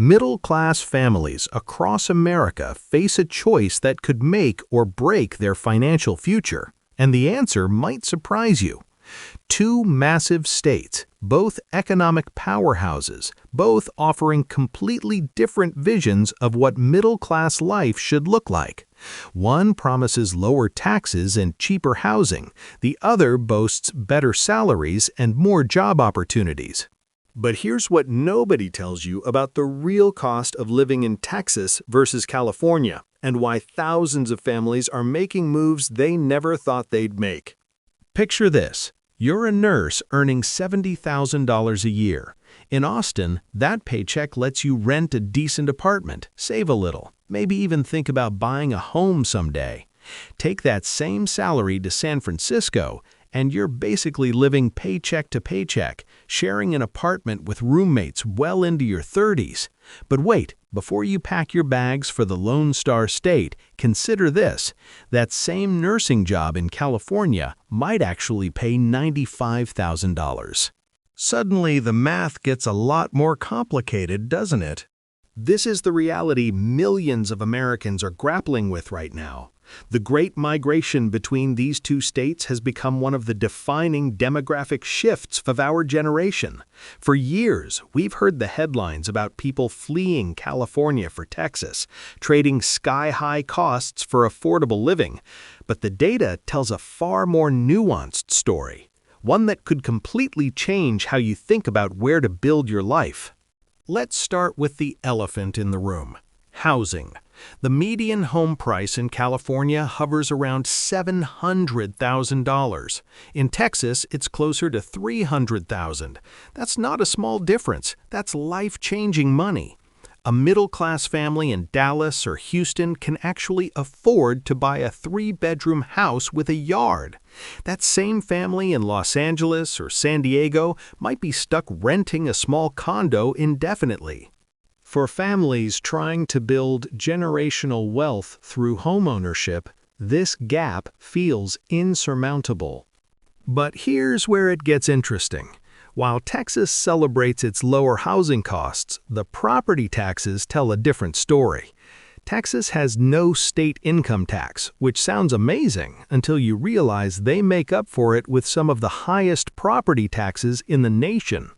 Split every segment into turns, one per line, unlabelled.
Middle-class families across America face a choice that could make or break their financial future, and the answer might surprise you. Two massive states, both economic powerhouses, both offering completely different visions of what middle-class life should look like. One promises lower taxes and cheaper housing, the other boasts better salaries and more job opportunities. But here's what nobody tells you about the real cost of living in Texas versus California, and why thousands of families are making moves they never thought they'd make. Picture this. You're a nurse earning $70,000 a year. In Austin, that paycheck lets you rent a decent apartment, save a little, maybe even think about buying a home someday. Take that same salary to San Francisco, and you're basically living paycheck to paycheck, sharing an apartment with roommates well into your 30s. But wait, before you pack your bags for the Lone Star State, consider this. That same nursing job in California might actually pay $95,000. Suddenly, the math gets a lot more complicated, doesn't it? This is the reality millions of Americans are grappling with right now. The great migration between these two states has become one of the defining demographic shifts of our generation. For years, we've heard the headlines about people fleeing California for Texas, trading sky-high costs for affordable living. But the data tells a far more nuanced story, one that could completely change how you think about where to build your life. Let's start with the elephant in the room: housing. The median home price in California hovers around $700,000. In Texas, it's closer to $300,000. That's not a small difference. That's life-changing money. A middle-class family in Dallas or Houston can actually afford to buy a 3-bedroom house with a yard. That same family in Los Angeles or San Diego might be stuck renting a small condo indefinitely. For families trying to build generational wealth through homeownership, this gap feels insurmountable. But here's where it gets interesting. While Texas celebrates its lower housing costs, the property taxes tell a different story. Texas has no state income tax, which sounds amazing until you realize they make up for it with some of the highest property taxes in the nation.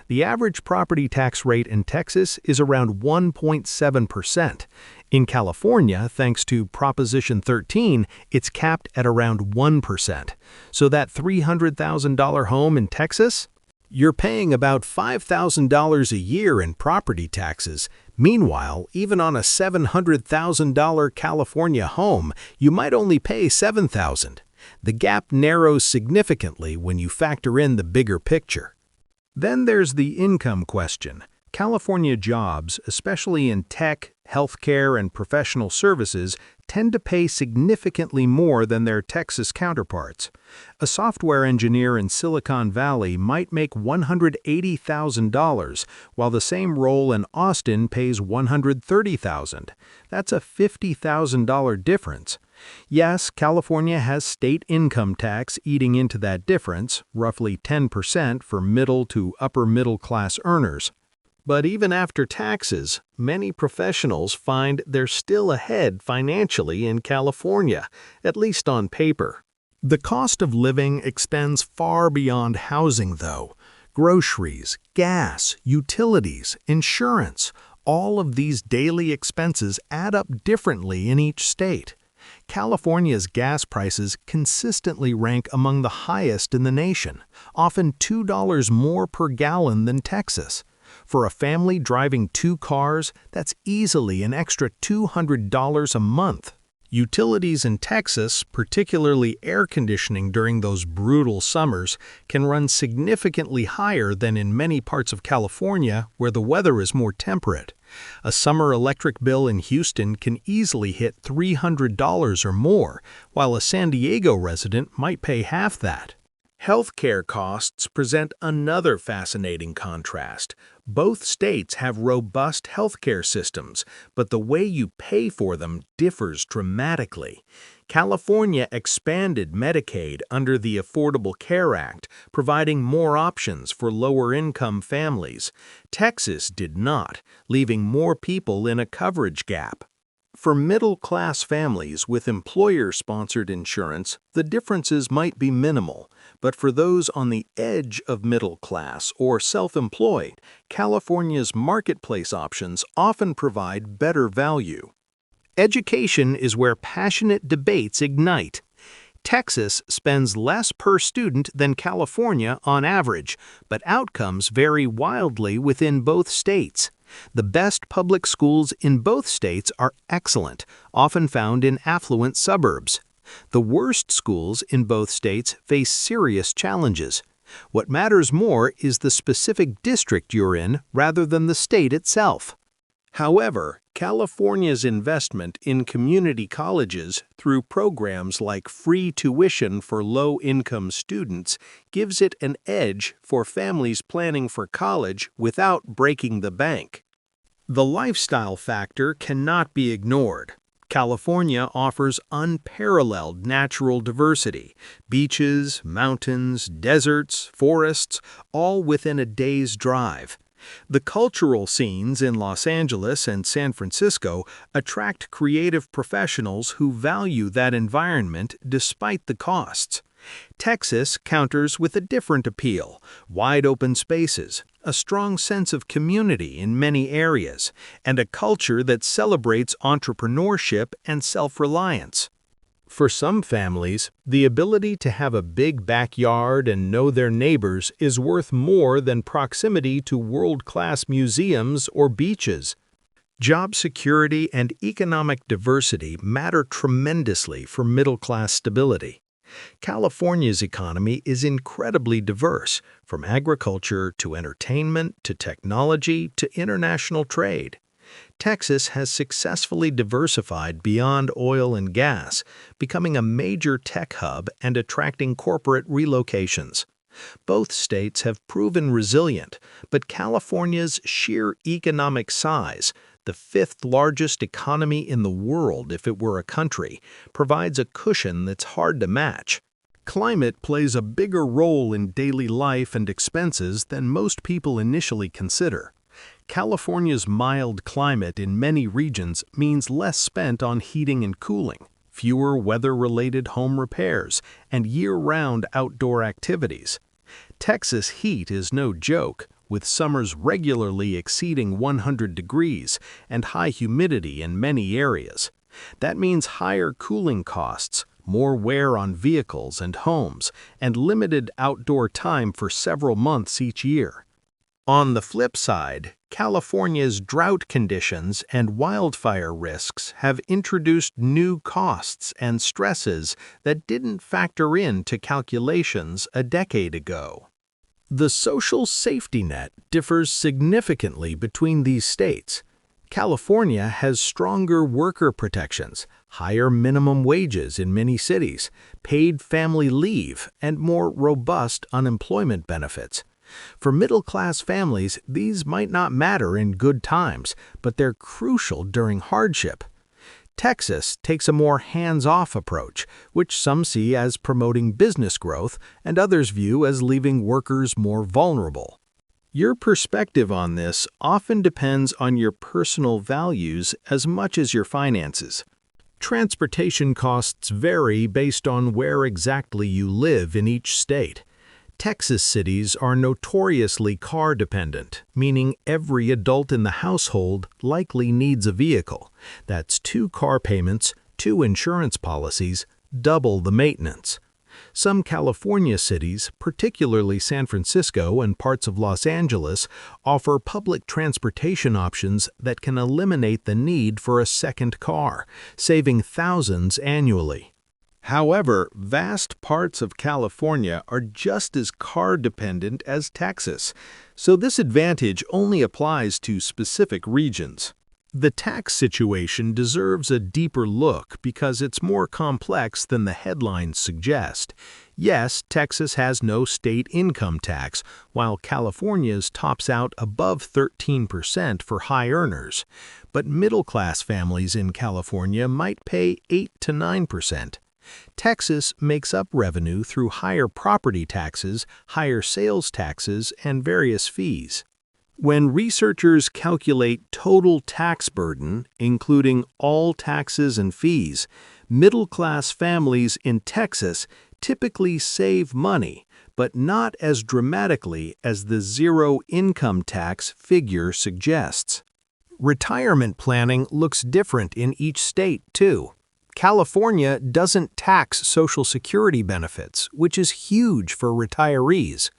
The average property tax rate in Texas is around 1.7%. In California, thanks to Proposition 13, it's capped at around 1%. So that $300,000 home in Texas? You're paying about $5,000 a year in property taxes. Meanwhile, even on a $700,000 California home, you might only pay $7,000. The gap narrows significantly when you factor in the bigger picture. Then there's the income question. California jobs, especially in tech, healthcare, and professional services, tend to pay significantly more than their Texas counterparts. A software engineer in Silicon Valley might make $180,000, while the same role in Austin pays $130,000. That's a $50,000 difference. Yes, California has state income tax eating into that difference, roughly 10% for middle to upper middle class earners. But even after taxes, many professionals find they're still ahead financially in California, at least on paper. The cost of living extends far beyond housing, though. Groceries, gas, utilities, insurance, all of these daily expenses add up differently in each state. California's gas prices consistently rank among the highest in the nation, often $2 more per gallon than Texas. For a family driving 2 cars, that's easily an extra $200 a month. Utilities in Texas, particularly air conditioning during those brutal summers, can run significantly higher than in many parts of California where the weather is more temperate. A summer electric bill in Houston can easily hit $300 or more, while a San Diego resident might pay half that. Healthcare costs present another fascinating contrast. Both states have robust healthcare systems, but the way you pay for them differs dramatically. California expanded Medicaid under the Affordable Care Act, providing more options for lower-income families. Texas did not, leaving more people in a coverage gap. For middle-class families with employer-sponsored insurance, the differences might be minimal, but for those on the edge of middle class or self-employed, California's marketplace options often provide better value. Education is where passionate debates ignite. Texas spends less per student than California on average, but outcomes vary wildly within both states. The best public schools in both states are excellent, often found in affluent suburbs. The worst schools in both states face serious challenges. What matters more is the specific district you're in rather than the state itself. However, California's investment in community colleges through programs like free tuition for low-income students gives it an edge for families planning for college without breaking the bank. The lifestyle factor cannot be ignored. California offers unparalleled natural diversity: beaches, mountains, deserts, forests, all within a day's drive. The cultural scenes in Los Angeles and San Francisco attract creative professionals who value that environment despite the costs. Texas counters with a different appeal: wide open spaces, a strong sense of community in many areas, and a culture that celebrates entrepreneurship and self-reliance. For some families, the ability to have a big backyard and know their neighbors is worth more than proximity to world-class museums or beaches. Job security and economic diversity matter tremendously for middle-class stability. California's economy is incredibly diverse, from agriculture to entertainment to technology to international trade. Texas has successfully diversified beyond oil and gas, becoming a major tech hub and attracting corporate relocations. Both states have proven resilient, but California's sheer economic size, the fifth largest economy in the world if it were a country, provides a cushion that's hard to match. Climate plays a bigger role in daily life and expenses than most people initially consider. California's mild climate in many regions means less spent on heating and cooling, fewer weather-related home repairs, and year-round outdoor activities. Texas heat is no joke, with summers regularly exceeding 100 degrees and high humidity in many areas. That means higher cooling costs, more wear on vehicles and homes, and limited outdoor time for several months each year. On the flip side, California's drought conditions and wildfire risks have introduced new costs and stresses that didn't factor into calculations a decade ago. The social safety net differs significantly between these states. California has stronger worker protections, higher minimum wages in many cities, paid family leave, and more robust unemployment benefits. For middle-class families, these might not matter in good times, but they're crucial during hardship. Texas takes a more hands-off approach, which some see as promoting business growth and others view as leaving workers more vulnerable. Your perspective on this often depends on your personal values as much as your finances. Transportation costs vary based on where exactly you live in each state. Texas cities are notoriously car-dependent, meaning every adult in the household likely needs a vehicle. That's 2 car payments, 2 insurance policies, double the maintenance. Some California cities, particularly San Francisco and parts of Los Angeles, offer public transportation options that can eliminate the need for a second car, saving thousands annually. However, vast parts of California are just as car-dependent as Texas, so this advantage only applies to specific regions. The tax situation deserves a deeper look because it's more complex than the headlines suggest. Yes, Texas has no state income tax, while California's tops out above 13% for high earners. But middle-class families in California might pay 8 to 9%. Texas makes up revenue through higher property taxes, higher sales taxes, and various fees. When researchers calculate total tax burden, including all taxes and fees, middle-class families in Texas typically save money, but not as dramatically as the zero income tax figure suggests. Retirement planning looks different in each state, too. California doesn't tax Social Security benefits, which is huge for retirees.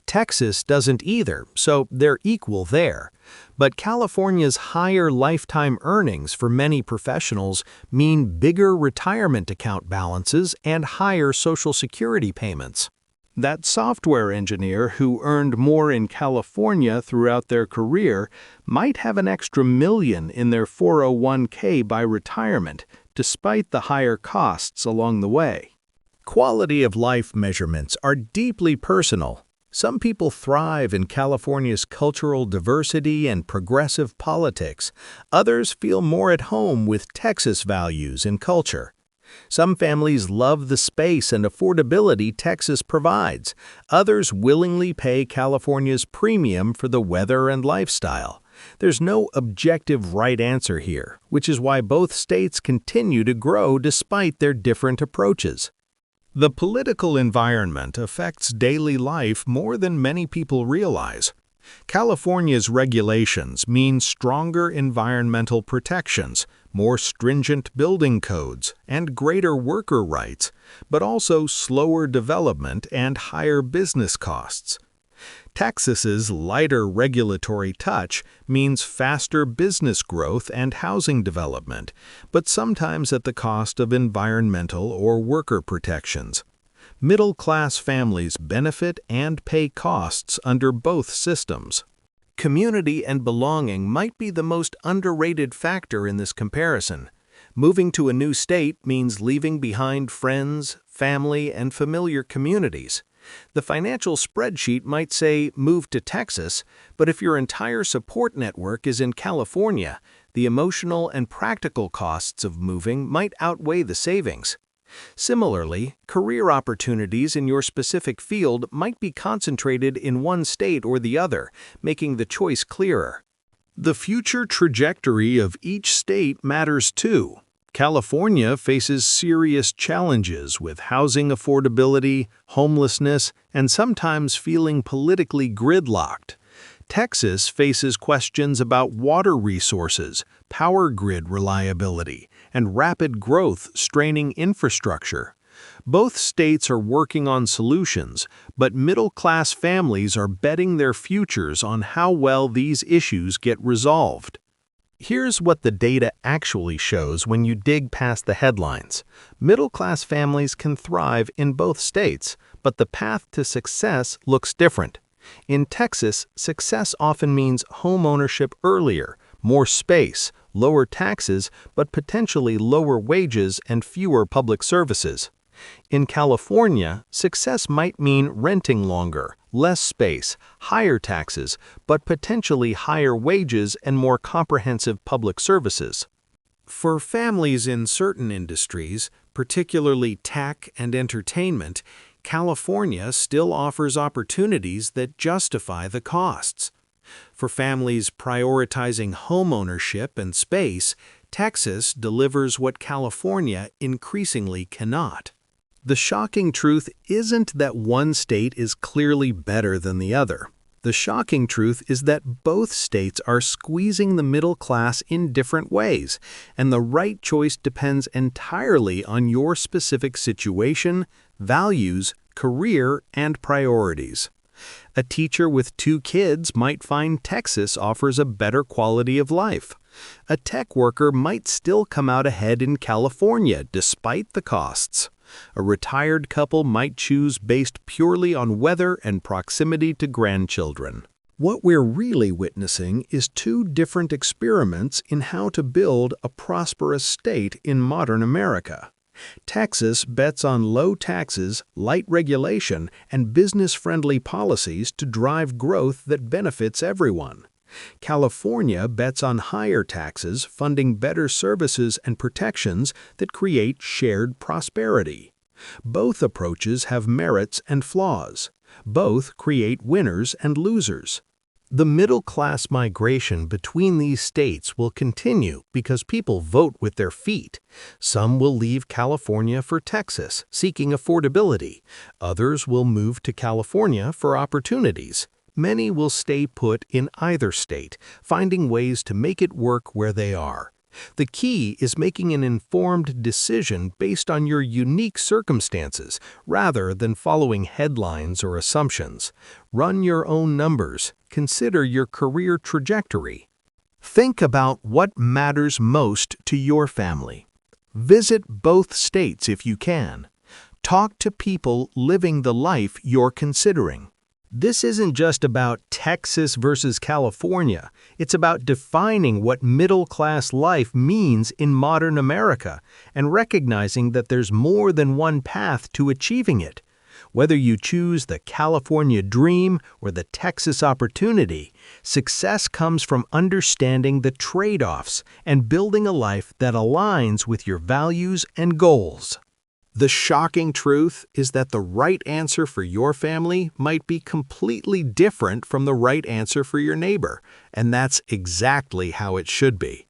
Texas doesn't either, so they're equal there. But California's higher lifetime earnings for many professionals mean bigger retirement account balances and higher Social Security payments. That software engineer who earned more in California throughout their career might have an extra $1 million in their 401k by retirement, despite the higher costs along the way. Quality of life measurements are deeply personal. Some people thrive in California's cultural diversity and progressive politics. Others feel more at home with Texas values and culture. Some families love the space and affordability Texas provides. Others willingly pay California's premium for the weather and lifestyle. There's no objective right answer here, which is why both states continue to grow despite their different approaches. The political environment affects daily life more than many people realize. California's regulations mean stronger environmental protections, more stringent building codes, and greater worker rights, but also slower development and higher business costs. Texas's lighter regulatory touch means faster business growth and housing development, but sometimes at the cost of environmental or worker protections. Middle-class families benefit and pay costs under both systems. Community and belonging might be the most underrated factor in this comparison. Moving to a new state means leaving behind friends, family, and familiar communities. The financial spreadsheet might say move to Texas, but if your entire support network is in California, the emotional and practical costs of moving might outweigh the savings. Similarly, career opportunities in your specific field might be concentrated in one state or the other, making the choice clearer. The future trajectory of each state matters too. California faces serious challenges with housing affordability, homelessness, and sometimes feeling politically gridlocked. Texas faces questions about water resources, power grid reliability, and rapid growth straining infrastructure. Both states are working on solutions, but middle-class families are betting their futures on how well these issues get resolved. Here's what the data actually shows when you dig past the headlines. Middle-class families can thrive in both states, but the path to success looks different. In Texas, success often means home ownership earlier, more space, lower taxes, but potentially lower wages and fewer public services. In California, success might mean renting longer, less space, higher taxes, but potentially higher wages and more comprehensive public services. For families in certain industries, particularly tech and entertainment, California still offers opportunities that justify the costs. For families prioritizing homeownership and space, Texas delivers what California increasingly cannot. The shocking truth isn't that one state is clearly better than the other. The shocking truth is that both states are squeezing the middle class in different ways, and the right choice depends entirely on your specific situation, values, career, and priorities. A teacher with 2 kids might find Texas offers a better quality of life. A tech worker might still come out ahead in California despite the costs. A retired couple might choose based purely on weather and proximity to grandchildren. What we're really witnessing is two different experiments in how to build a prosperous state in modern America. Texas bets on low taxes, light regulation, and business-friendly policies to drive growth that benefits everyone. California bets on higher taxes, funding better services and protections that create shared prosperity. Both approaches have merits and flaws. Both create winners and losers. The middle-class migration between these states will continue because people vote with their feet. Some will leave California for Texas, seeking affordability. Others will move to California for opportunities. Many will stay put in either state, finding ways to make it work where they are. The key is making an informed decision based on your unique circumstances, rather than following headlines or assumptions. Run your own numbers. Consider your career trajectory. Think about what matters most to your family. Visit both states if you can. Talk to people living the life you're considering. This isn't just about Texas versus California. It's about defining what middle-class life means in modern America and recognizing that there's more than one path to achieving it. Whether you choose the California dream or the Texas opportunity, success comes from understanding the trade-offs and building a life that aligns with your values and goals. The shocking truth is that the right answer for your family might be completely different from the right answer for your neighbor, and that's exactly how it should be.